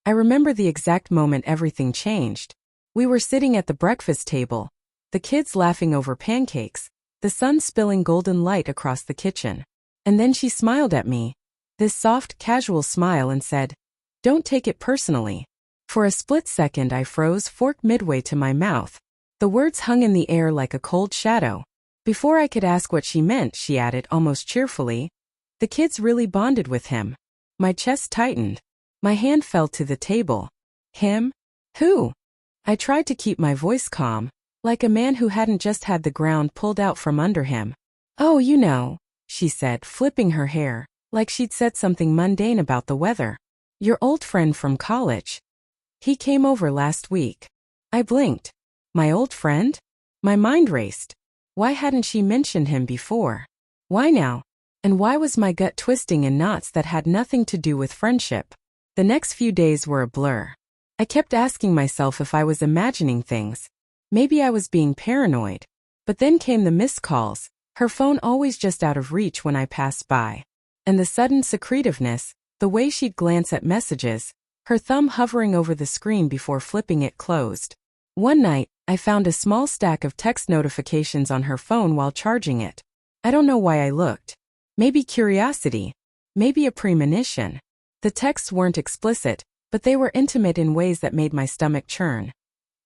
I remember the exact moment everything changed. We were sitting at the breakfast table, the kids laughing over pancakes, the sun spilling golden light across the kitchen. And then she smiled at me, this soft, casual smile, and said, "Don't take it personally." For a split second I froze, fork midway to my mouth. The words hung in the air like a cold shadow. Before I could ask what she meant, she added almost cheerfully, "The kids really bonded with him." My chest tightened. My hand fell to the table. Him? Who? I tried to keep my voice calm, like a man who hadn't just had the ground pulled out from under him. "Oh, you know," she said, flipping her hair, like she'd said something mundane about the weather. "Your old friend from college. He came over last week." I blinked. My old friend? My mind raced. Why hadn't she mentioned him before? Why now? And why was my gut twisting in knots that had nothing to do with friendship? The next few days were a blur. I kept asking myself if I was imagining things. Maybe I was being paranoid. But then came the missed calls, her phone always just out of reach when I passed by. And the sudden secretiveness, the way she'd glance at messages, her thumb hovering over the screen before flipping it closed. One night, I found a small stack of text notifications on her phone while charging it. I don't know why I looked. Maybe curiosity. Maybe a premonition. The texts weren't explicit, but they were intimate in ways that made my stomach churn.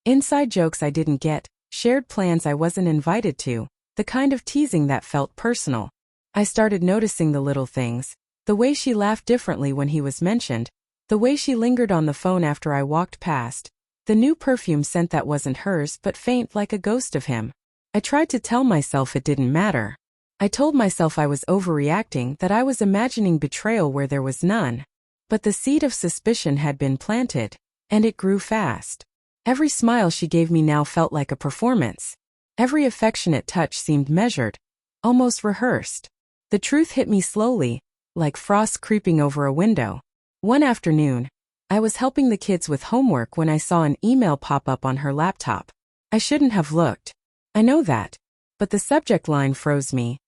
Inside jokes I didn't get, shared plans I wasn't invited to, the kind of teasing that felt personal. I started noticing the little things, the way she laughed differently when he was mentioned, the way she lingered on the phone after I walked past, the new perfume scent that wasn't hers but faint like a ghost of him. I tried to tell myself it didn't matter. I told myself I was overreacting, that I was imagining betrayal where there was none. But the seed of suspicion had been planted, and it grew fast. Every smile she gave me now felt like a performance. Every affectionate touch seemed measured, almost rehearsed. The truth hit me slowly, like frost creeping over a window. One afternoon, I was helping the kids with homework when I saw an email pop up on her laptop. I shouldn't have looked. I know that. But the subject line froze me.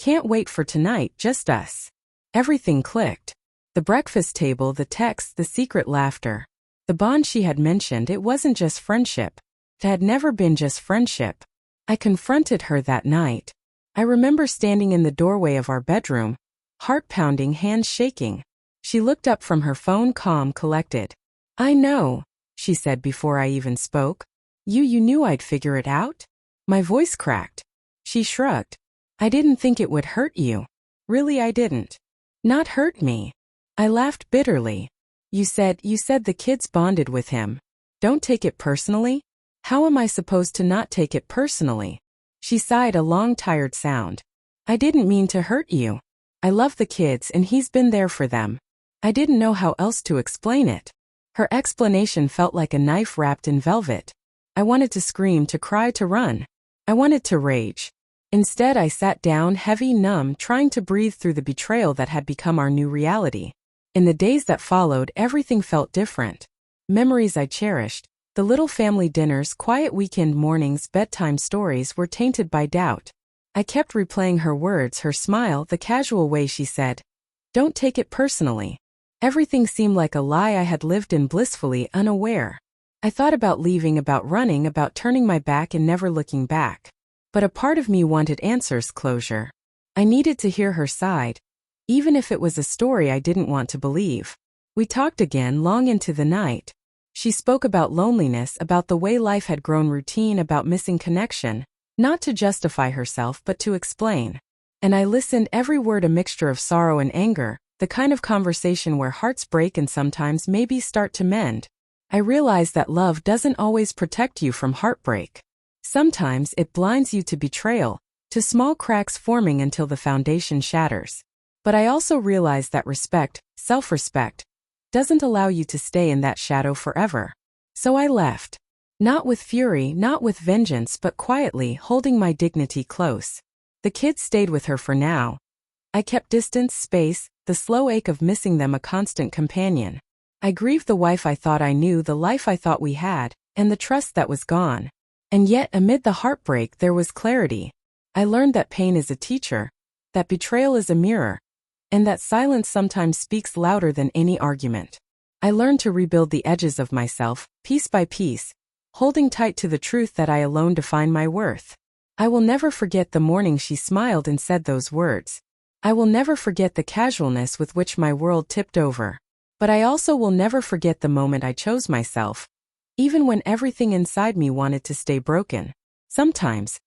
"Can't wait for tonight, just us." Everything clicked. The breakfast table, the text, the secret laughter. The bond she had mentioned, it wasn't just friendship. It had never been just friendship. I confronted her that night. I remember standing in the doorway of our bedroom, heart pounding, hands shaking. She looked up from her phone, calm, collected. "I know," she said before I even spoke. You knew I'd figure it out?" My voice cracked. She shrugged. "I didn't think it would hurt you." Really, I didn't. Not hurt me. I laughed bitterly. You said the kids bonded with him. Don't take it personally?" How am I supposed to not take it personally? She sighed, a long, tired sound. "I didn't mean to hurt you. I love the kids and he's been there for them." I didn't know how else to explain it. Her explanation felt like a knife wrapped in velvet. I wanted to scream, to cry, to run. I wanted to rage. Instead, I sat down, heavy, numb, trying to breathe through the betrayal that had become our new reality. In the days that followed, everything felt different. Memories I cherished, the little family dinners, quiet weekend mornings, bedtime stories, were tainted by doubt. I kept replaying her words, her smile, the casual way she said, "Don't take it personally." Everything seemed like a lie I had lived in, blissfully unaware. I thought about leaving, about running, about turning my back and never looking back. But a part of me wanted answers, closure. I needed to hear her side, even if it was a story I didn't want to believe. We talked again, long into the night. She spoke about loneliness, about the way life had grown routine, about missing connection, not to justify herself but to explain. And I listened, every word a mixture of sorrow and anger, the kind of conversation where hearts break and sometimes maybe start to mend. I realized that love doesn't always protect you from heartbreak. Sometimes it blinds you to betrayal, to small cracks forming until the foundation shatters. But I also realized that respect, self-respect, doesn't allow you to stay in that shadow forever. So I left. Not with fury, not with vengeance, but quietly, holding my dignity close. The kids stayed with her for now. I kept distance, space, the slow ache of missing them a constant companion. I grieved the wife I thought I knew, the life I thought we had, and the trust that was gone. And yet, amid the heartbreak, there was clarity. I learned that pain is a teacher, that betrayal is a mirror, and that silence sometimes speaks louder than any argument. I learned to rebuild the edges of myself, piece by piece, holding tight to the truth that I alone define my worth. I will never forget the morning she smiled and said those words. I will never forget the casualness with which my world tipped over. But I also will never forget the moment I chose myself, even when everything inside me wanted to stay broken. Sometimes,